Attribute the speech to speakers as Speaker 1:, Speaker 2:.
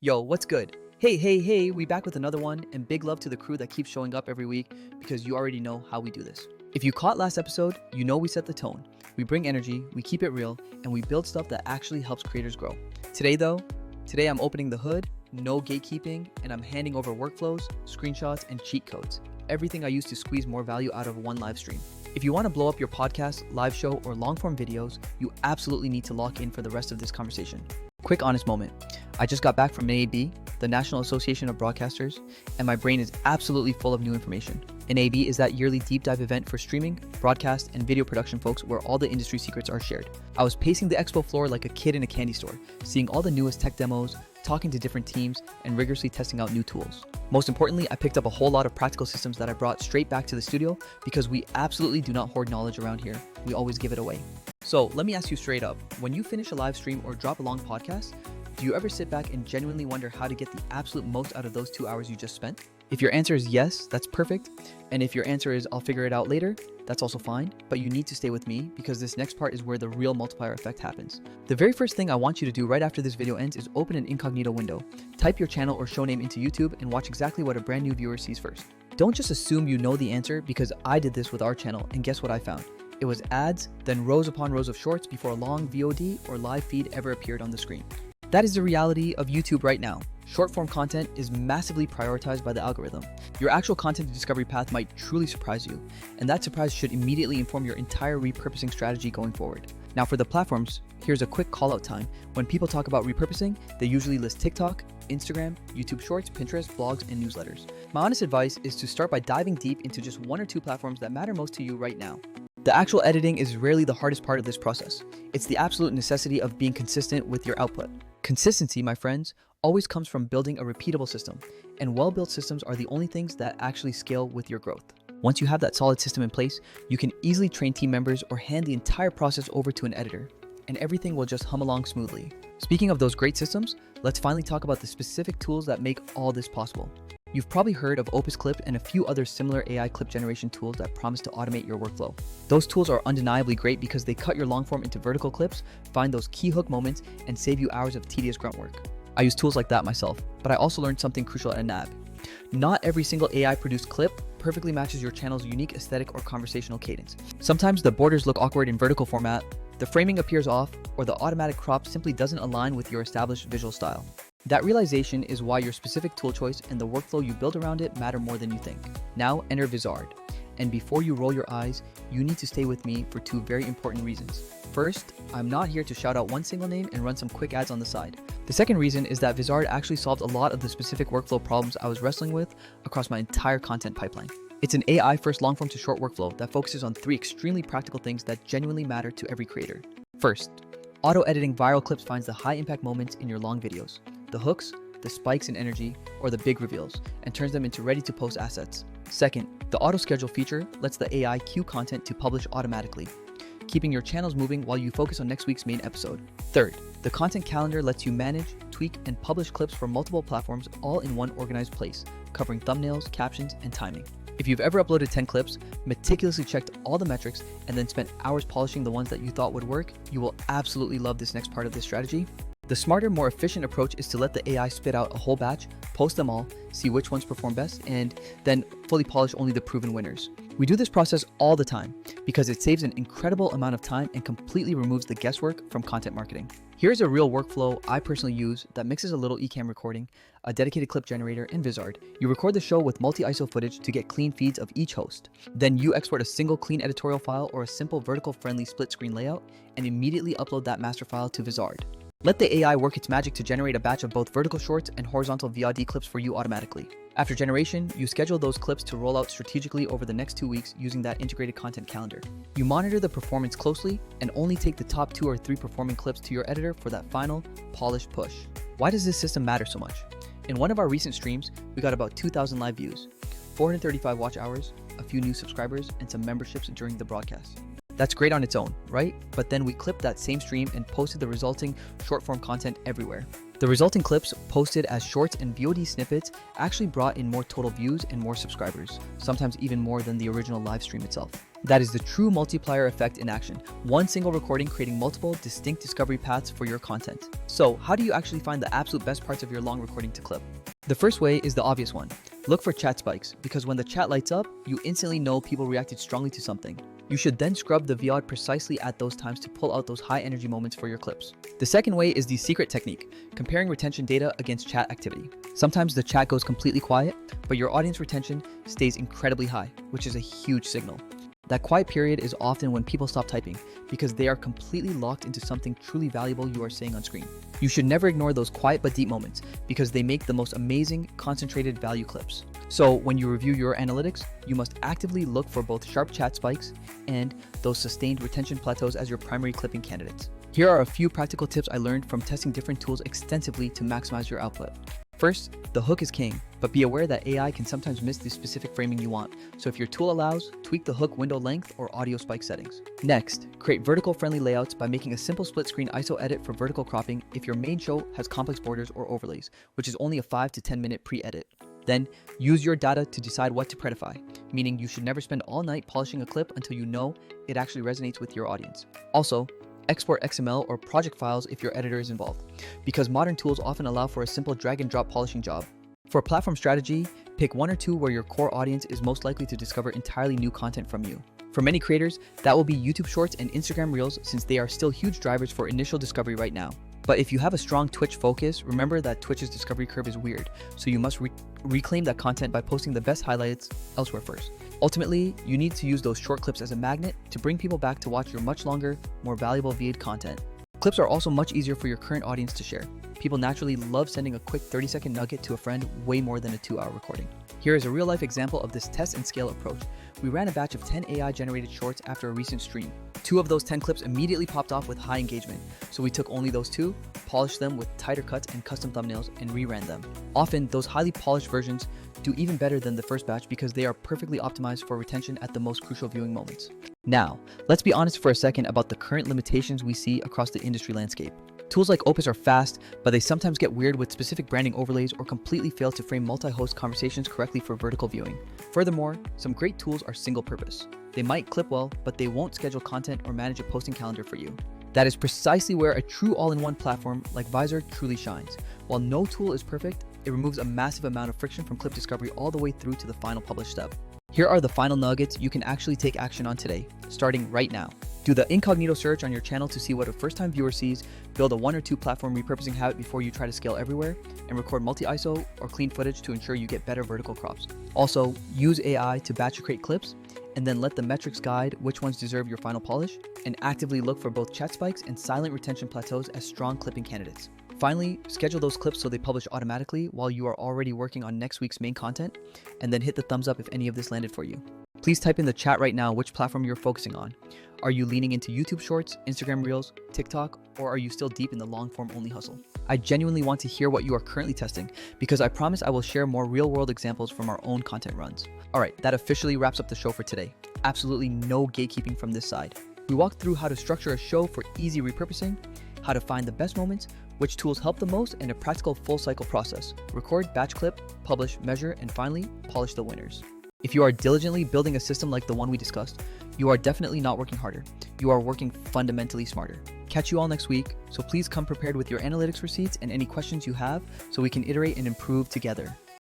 Speaker 1: Yo, what's good? Hey, we back with another one, and big love to the crew that keeps showing up every week because you already know how we do this. If you caught last episode, you know we set the tone. We bring energy, we keep it real, and we build stuff that actually helps creators grow. Today I'm opening the hood, no gatekeeping, and I'm handing over workflows, screenshots, and cheat codes. Everything I use to squeeze more value out of one live stream. If you want to blow up your podcast, live show, or long form videos, you absolutely need to lock in for the rest of this conversation. Quick honest moment. I just got back from NAB, the National Association of Broadcasters, and my brain is absolutely full of new information. NAB is that yearly deep dive event for streaming, broadcast, and video production folks where all the industry secrets are shared. I was pacing the expo floor like a kid in a candy store, seeing all the newest tech demos, talking to different teams, and rigorously testing out new tools. Most importantly, I picked up a whole lot of practical systems that I brought straight back to the studio because we absolutely do not hoard knowledge around here. We always give it away. So let me ask you straight up, when you finish a live stream or drop a long podcast, do you ever sit back and genuinely wonder how to get the absolute most out of those 2 hours you just spent? If your answer is yes, that's perfect. And if your answer is I'll figure it out later, that's also fine, but you need to stay with me because this next part is where the real multiplier effect happens. The very first thing I want you to do right after this video ends is open an incognito window. Type your channel or show name into YouTube and watch exactly what a brand new viewer sees first. Don't just assume you know the answer because I did this with our channel and guess what I found? It was ads, then rows upon rows of shorts before a long VOD or live feed ever appeared on the screen. That is the reality of YouTube right now. Short form content is massively prioritized by the algorithm. Your actual content discovery path might truly surprise you, and that surprise should immediately inform your entire repurposing strategy going forward. Now for the platforms, here's a quick call out time. When people talk about repurposing, they usually list TikTok, Instagram, YouTube Shorts, Pinterest, blogs, and newsletters. My honest advice is to start by diving deep into just 1 or 2 platforms that matter most to you right now. The actual editing is rarely the hardest part of this process. It's the absolute necessity of being consistent with your output. Consistency, my friends, always comes from building a repeatable system, and well-built systems are the only things that actually scale with your growth. Once you have that solid system in place, you can easily train team members or hand the entire process over to an editor, and everything will just hum along smoothly. Speaking of those great systems, let's finally talk about the specific tools that make all this possible. You've probably heard of Opus Clip and a few other similar AI clip generation tools that promise to automate your workflow. Those tools are undeniably great because they cut your long form into vertical clips, find those key hook moments, and save you hours of tedious grunt work. I use tools like that myself, but I also learned something crucial at NAB. Not every single AI produced clip perfectly matches your channel's unique aesthetic or conversational cadence. Sometimes the borders look awkward in vertical format, the framing appears off, or the automatic crop simply doesn't align with your established visual style. That realization is why your specific tool choice and the workflow you build around it matter more than you think. Now enter Vizard. And before you roll your eyes, you need to stay with me for 2 very important reasons. First, I'm not here to shout out one single name and run some quick ads on the side. The second reason is that Vizard actually solved a lot of the specific workflow problems I was wrestling with across my entire content pipeline. It's an AI first long form to short workflow that focuses on 3 extremely practical things that genuinely matter to every creator. First, auto-editing viral clips finds the high impact moments in your long videos, the hooks, the spikes in energy, or the big reveals, and turns them into ready-to-post assets. Second, the auto-schedule feature lets the AI queue content to publish automatically, keeping your channels moving while you focus on next week's main episode. Third, the content calendar lets you manage, tweak, and publish clips for multiple platforms all in one organized place, covering thumbnails, captions, and timing. If you've ever uploaded 10 clips, meticulously checked all the metrics, and then spent hours polishing the ones that you thought would work, you will absolutely love this next part of this strategy. The smarter, more efficient approach is to let the AI spit out a whole batch, post them all, see which ones perform best, and then fully polish only the proven winners. We do this process all the time because it saves an incredible amount of time and completely removes the guesswork from content marketing. Here's a real workflow I personally use that mixes a little eCam recording, a dedicated clip generator, and Vizard. You record the show with multi-ISO footage to get clean feeds of each host. Then you export a single clean editorial file or a simple vertical-friendly split screen layout and immediately upload that master file to Vizard. Let the AI work its magic to generate a batch of both vertical shorts and horizontal VOD clips for you automatically. After generation, you schedule those clips to roll out strategically over the next 2 weeks using that integrated content calendar. You monitor the performance closely and only take the top 2 or 3 performing clips to your editor for that final, polished push. Why does this system matter so much? In one of our recent streams, we got about 2,000 live views, 435 watch hours, a few new subscribers, and some memberships during the broadcast. That's great on its own, right? But then we clipped that same stream and posted the resulting short form content everywhere. The resulting clips, posted as shorts and VOD snippets, actually brought in more total views and more subscribers, sometimes even more than the original live stream itself. That is the true multiplier effect in action. One single recording creating multiple distinct discovery paths for your content. So how do you actually find the absolute best parts of your long recording to clip? The first way is the obvious one. Look for chat spikes, because when the chat lights up, you instantly know people reacted strongly to something. You should then scrub the Vizard precisely at those times to pull out those high energy moments for your clips. The second way is the secret technique, comparing retention data against chat activity. Sometimes the chat goes completely quiet, but your audience retention stays incredibly high, which is a huge signal. That quiet period is often when people stop typing, because they are completely locked into something truly valuable you are saying on screen. You should never ignore those quiet but deep moments, because they make the most amazing, concentrated value clips. So when you review your analytics, you must actively look for both sharp chat spikes and those sustained retention plateaus as your primary clipping candidates. Here are a few practical tips I learned from testing different tools extensively to maximize your output. First, the hook is king, but be aware that AI can sometimes miss the specific framing you want, so if your tool allows, tweak the hook window length or audio spike settings. Next, create vertical-friendly layouts by making a simple split-screen ISO edit for vertical cropping if your main show has complex borders or overlays, which is only a 5 to 10 minute pre-edit. Then, use your data to decide what to predify, meaning you should never spend all night polishing a clip until you know it actually resonates with your audience. Also, export XML or project files if your editor is involved, because modern tools often allow for a simple drag and drop polishing job. For a platform strategy, pick one or two where your core audience is most likely to discover entirely new content from you. For many creators, that will be YouTube Shorts and Instagram Reels, since they are still huge drivers for initial discovery right now. But if you have a strong Twitch focus, remember that Twitch's discovery curve is weird, so you must reclaim that content by posting the best highlights elsewhere first. Ultimately, you need to use those short clips as a magnet to bring people back to watch your much longer, more valuable VA'd content. Clips are also much easier for your current audience to share. People naturally love sending a quick 30-second nugget to a friend way more than a 2-hour recording. Here is a real-life example of this test and scale approach. We ran a batch of 10 AI-generated shorts after a recent stream. 2 of those 10 clips immediately popped off with high engagement, so we took only those 2, polished them with tighter cuts and custom thumbnails, and reran them. Often, those highly polished versions do even better than the first batch because they are perfectly optimized for retention at the most crucial viewing moments. Now, let's be honest for a second about the current limitations we see across the industry landscape. Tools like Opus are fast, but they sometimes get weird with specific branding overlays or completely fail to frame multi-host conversations correctly for vertical viewing. Furthermore, some great tools are single-purpose. They might clip well, but they won't schedule content or manage a posting calendar for you. That is precisely where a true all-in-one platform like Vizard truly shines. While no tool is perfect, it removes a massive amount of friction from clip discovery all the way through to the final published step. Here are the final nuggets you can actually take action on today, starting right now. Do the incognito search on your channel to see what a first-time viewer sees, build a 1 or 2 platform repurposing habit before you try to scale everywhere, and record multi-ISO or clean footage to ensure you get better vertical crops. Also, use AI to batch create clips, and then let the metrics guide which ones deserve your final polish, and actively look for both chat spikes and silent retention plateaus as strong clipping candidates. Finally, schedule those clips so they publish automatically while you are already working on next week's main content, and then hit the thumbs up if any of this landed for you. Please type in the chat right now which platform you're focusing on. Are you leaning into YouTube Shorts, Instagram Reels, TikTok, or are you still deep in the long-form only hustle? I genuinely want to hear what you are currently testing, because I promise I will share more real-world examples from our own content runs. Alright, that officially wraps up the show for today. Absolutely no gatekeeping from this side. We walked through how to structure a show for easy repurposing, how to find the best moments, which tools help the most, and a practical full cycle process. Record, batch clip, publish, measure, and finally, polish the winners. If you are diligently building a system like the one we discussed, you are definitely not working harder. You are working fundamentally smarter. Catch you all next week, so please come prepared with your analytics receipts and any questions you have so we can iterate and improve together.